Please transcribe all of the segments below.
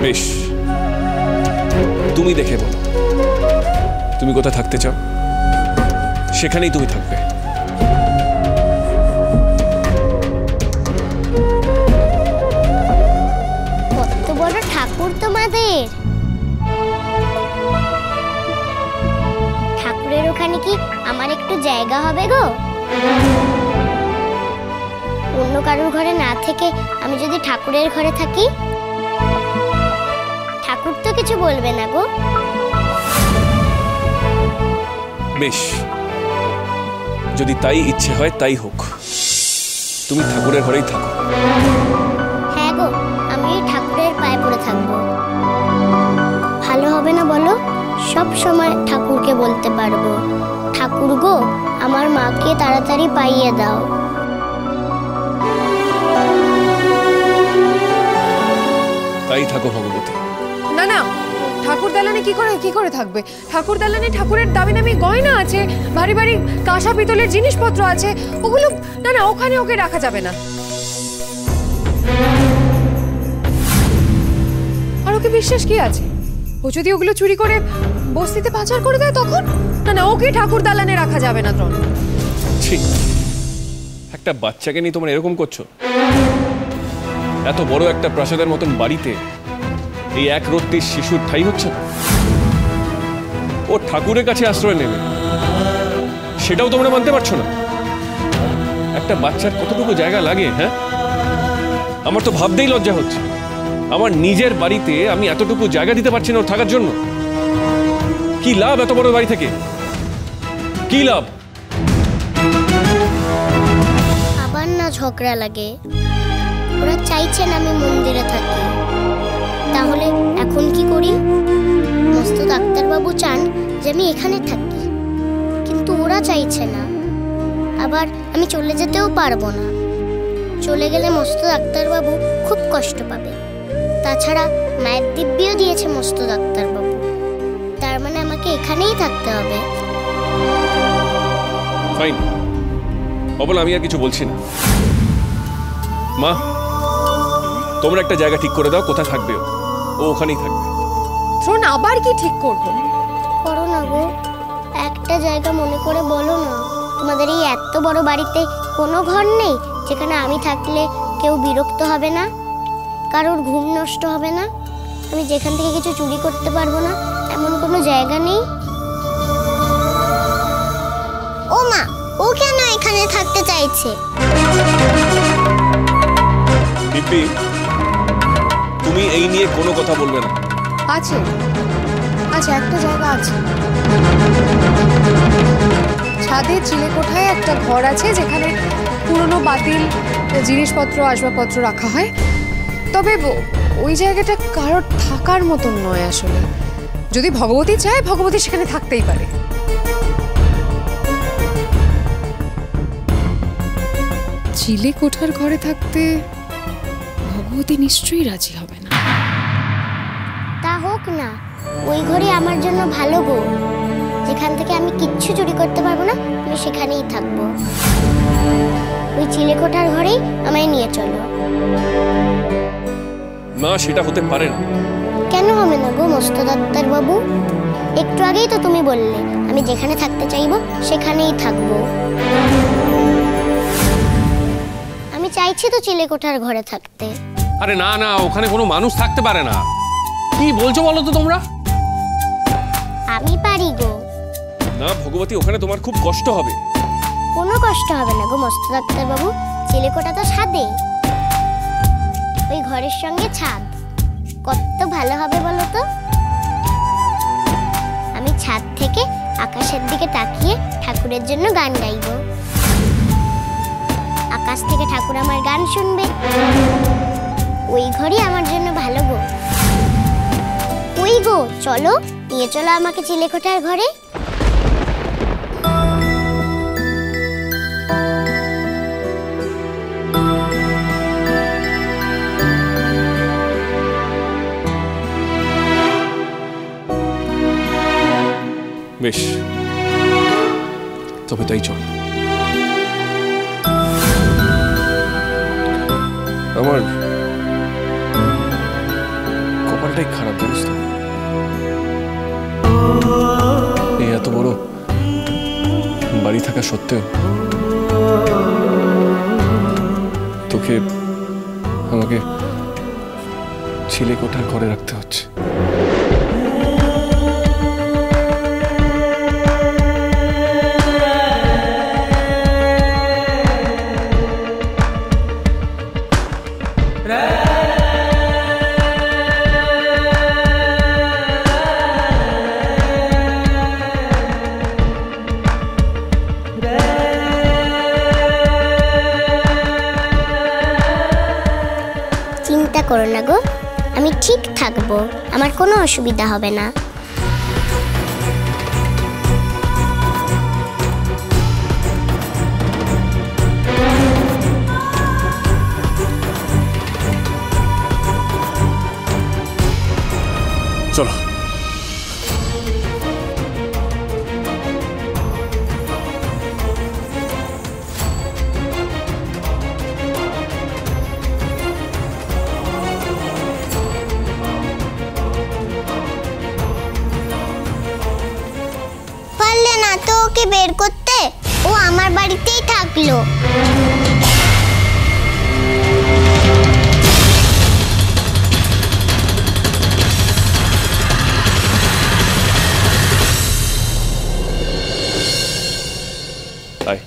বেশ, তুমি দেখে বলো তুমি কোথায় থাকতে চাও, সেখানেই তুমি থাকবে। কত বড় ঠাকুর তোমাদের! ঠাকুরের ওখানে কি আমার একটু জায়গা হবে গো? অন্য কারোর ঘরে না থেকে আমি যদি ঠাকুরের ঘরে থাকি, ঠাকুর তো কিছু বলবে না গো। বেশ, যদি তাই ইচ্ছে হয় তাই হোক, তুমি ঠাকুরের ঘরেই থাকো। হ্যাঁ গো, আমি ঠাকুরের পায়ে পড়ে থাকবো। ভালো হবে না বলো? সব সময় ঠাকুরকে বলতে পারবো, ঠাকুর গো আমার মাকে তাড়াতাড়ি পাইয়ে দাও। তাই থাকো ভগবতী। না না, ঠাকুর দালানে কি করে থাকবে? ঠাকুর দালানে ঠাকুরের দামি দামি গয়না আছে, ভারী ভারী কাঁসা পিতলের জিনিসপত্র আছে, ওগুলো না না, ওখানে ওকে রাখা যাবে না। আর ওকে বিশ্বাস কি আছে? ও যদি ওগুলো চুরি করে বস্তিতে পাচার করে দেয় তখন? না না, ওকে ঠাকুর দালানে রাখা যাবে না। তখন ঠিক, একটা বাচ্চাকে নিয়ে তোমরা এরকম করছো? এত বড় একটা প্রাসাদের মতন বাড়িতে এই এক রত্তির শিশুর ঠাই হচ্ছে না? ও ঠাকুরের কাছে আশ্রয় নেবে, সেটাও তোমরা মানতে পারছো না? একটা বাচ্চার কতটুকু জায়গা লাগে? হ্যাঁ, আমার তো ভাবতেই লজ্জা হচ্ছে। আমার নিজের বাড়িতে আমি এতটুকু জায়গা দিতে পারছি না ওর থাকার জন্য। কি লাভ এত বড় বাড়ি থেকে? কি লাভ? আবার না ঝগড়া লাগে। ওরা চাইছেন আমি মন্দিরে থাকি, তাহলে এখন কি করি? মস্ত ডাক্তারবাবু চান যে আমি এখানে থাকি, কিন্তু ওরা চাইছে না। আবার আমি চলে যেতেও পারবো না। চলে গেলে মস্ত ডাক্তারবাবু খুব কষ্ট পাবে। তাছাড়া মায়ের দিব্যিও দিয়েছে মস্ত ডাক্তারবাবু, তার মানে আমাকে এখানেই থাকতে হবে। ফাইন, অবলা আমি আর কিছু বলছি না। মা, তোমরা একটা জায়গা ঠিক করে দাও কোথায় থাকবে ও ওখানেই থাকবে। শোন, আবার কি ঠিক করবো? করো না গো, একটা জায়গা মনে করে বলো না। তোমাদের এই এত বড় বাড়িতে কোনো ঘর নেই যেখানে আমি থাকলে কেউ বিরক্ত হবে না, কারোর ঘুম নষ্ট হবে না, আমি যেখান থেকে কিছু চুরি করতে পারবো না, এমন কোনো জায়গা নেই? ও মা, ও কেন এখানে থাকতে চাইছে? দিব্যি, তুমি এই নিয়ে কোনো কথা বলবে না। আছে আছে, একটা জায়গা আছে। ছাদে চিলেকোঠায় একটা ঘর আছে যেখানে পুরনো বাতিল জিনিসপত্র আসবাবপত্র রাখা হয়। তবে ওই জায়গাটা কারোর থাকার মতন নয় আসলে। যদি ভগবতী চায়, ভগবতী সেখানে থাকতেই পারে। চিলেকোঠার ঘরে থাকতে ভগবতী নিশ্চয়ই রাজি হবে না। তা হোক না, ওই ঘরে আমার জন্য ভালো গো। যেখান থেকে আমি কিচ্ছু চুরি করতে পারবো না, আমি সেখানেই থাকবো। ওই চিলেকোঠার ঘরেই আমায় নিয়ে চলো। না, সেটা হতে পারে না। কেন হবে না গো মস্ত ডাক্তারবাবু? একটু আগেই তো তুমি বললে আমি যেখানে থাকতে চাইবো সেখানেই থাকবো। আমি চাইছি তো চিলেকোঠার ঘরে থাকতে। আরে না না, ওখানে কোনো মানুষ থাকতে পারে না। কি বলছো বলো তো তোমরা? আমি পারি গো। না ভগবতী, ওখানে তোমার খুব কষ্ট হবে। কোনো কষ্ট হবে না গো মস্ত ডাক্তারবাবু, চিলেকোঠা তো ছাদে। ওই ঘরের সঙ্গে ছাদ, কত ভালো হবে বলো তো? আমি ছাদ থেকে আকাশের দিকে তাকিয়ে ঠাকুরের জন্য গান গাইবো। আকাশ থেকে ঠাকুর আমার গান শুনবে। ওই ঘরই আমার জন্য ভালো গো। ওই গো, চলো, নিয়ে চলো আমাকে চিলেকোঠার ঘরে। বেশ, তবে তাই চল। আমার কপালে কপালটাই খারাপ, জানিস তো। এই এত বড় বাড়ি থাকা সত্ত্বেও তোকে আমাকে ছিলে কোঠার ঘরে রাখতে হচ্ছে। চিন্তা করো না গো, আমি ঠিক থাকবো, আমার কোনো অসুবিধা হবে না। চলো। পারলে না তো ওকে বের করতে, ও আমার বাড়িতেই থাকলো। আয়।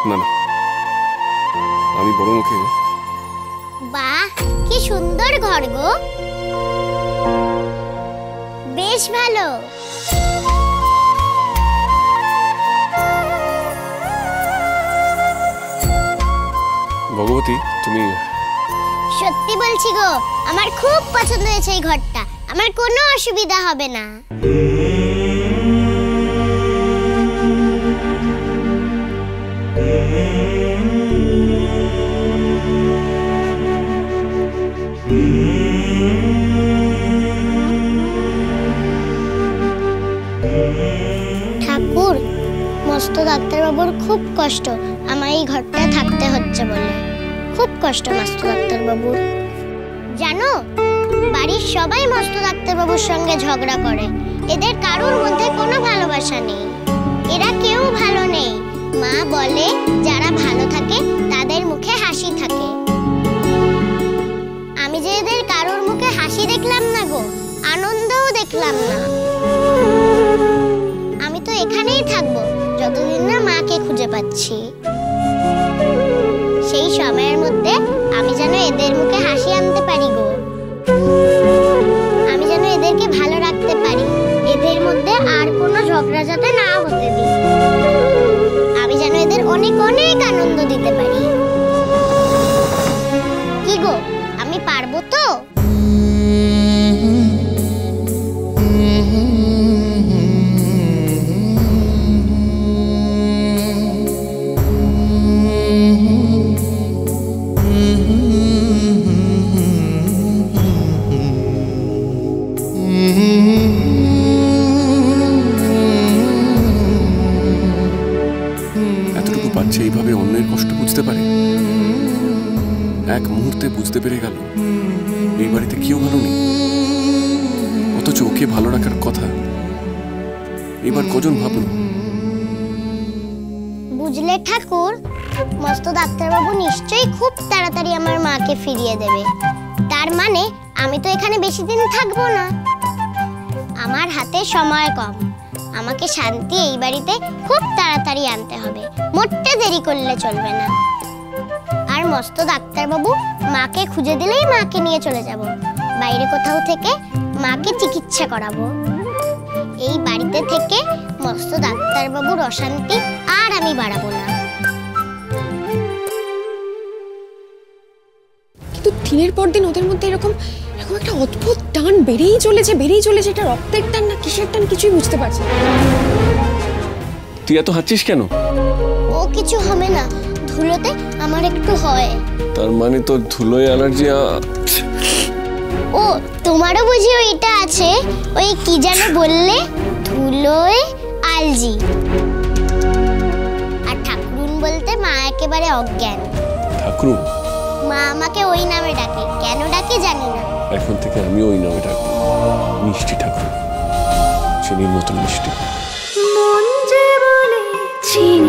না না, আমি বড় মুখে। বাহ, কি সুন্দর ঘর গো, বেশ ভালো। ভগবতী, তুমি সত্যি বলছি গো, আমার খুব পছন্দ হয়েছে এই ঘরটা, আমার কোনো অসুবিধা হবে না। ঠাকুর, মস্ত ডাক্তারবাবুর খুব কষ্ট, আমার এই ঘরটায় থাকতে হচ্ছে বলে। খুব কষ্ট মস্ত ডাক্তারবাবুর। জানো, বাড়ির সবাই মস্ত ডাক্তারবাবুর সঙ্গে ঝগড়া করে, এদের কারোর মধ্যে কোনো ভালোবাসা নেই, এরা কেউ ভালো নেই। মা বলে যারা ভালো থাকে তাদের মুখে হাসি থাকে। আমি যে এদের কারোর মুখে হাসি দেখলাম না গো, আনন্দও দেখলাম না। আমি তো এখানেই থাকবো যতদিন না মাকে খুঁজে পাচ্ছি। সেই সময়ের মধ্যে আমি যেন এদের মুখে হাসি আনতে পারি গো, আমি যেন এদেরকে ভালো রাখতে পারি, এদের মধ্যে আর কোনো ঝগড়া যাতে না হতে দিই, আমি যেন এদের অনেক অনেক আনন্দ দিতে পারি। কি গো, আমি পারবো তো? এতটুকু বাচ্চা এইভাবে অন্যের কষ্ট বুঝতে পারে? এক মুহূর্তে বুঝতে পেরে গেল এই বাড়িতে কেউ ভালো নেই, অথচ ওকে ভালো রাখার কথা এবার কজন ভাবল? বুঝলে ঠাকুর, মস্ত ডাক্তারবাবু নিশ্চয়ই খুব তাড়াতাড়ি আমার মাকে ফিরিয়ে দেবে। তার মানে আমি তো এখানে বেশি দিন থাকবো না। আমার হাতে সময় কম, আমাকে শান্তি এই বাড়িতে খুব তাড়াতাড়ি আনতে হবে, মোটে দেরি করলে চলবে না। আর মস্ত ডাক্তারবাবু মাকে খুঁজে দিলেই মাকে নিয়ে চলে যাব, বাইরে কোথাও থেকে মাকে চিকিৎসা করাবো। এই বাড়িতে থেকে মস্ত ডাক্তারবাবুর অশান্তি আর আমি বাড়াবো না। কিন্তু দিনের পর দিন ওদের মধ্যে এরকম একটা অদ্ভুত টান বেড়েই চলেছে, এটা রক্তের টান না কিসের টান কিছুই বুঝতে পারছি না। তুই এত হাঁচিস কেন? ও কিছু হবে না, ধুলোতে আমার একটু হয়। তার মানে তোর ধুলোয় অ্যালার্জি? ও তোমারও বুঝি ওইটা আছে, ওই কি যেন বললে, ধুলোয় আলজি। আর ঠাকুরুন বলতে মা একেবারে অজ্ঞান। ঠাকুর? মা আমাকে ওই নামে ডাকে, কেন ডাকে জানি না। এখন থেকে আমি ওই নামে ডাকবো, মিষ্টি ঠাকুর, চিনির মতন মিষ্টি। মন যে বলে চিনি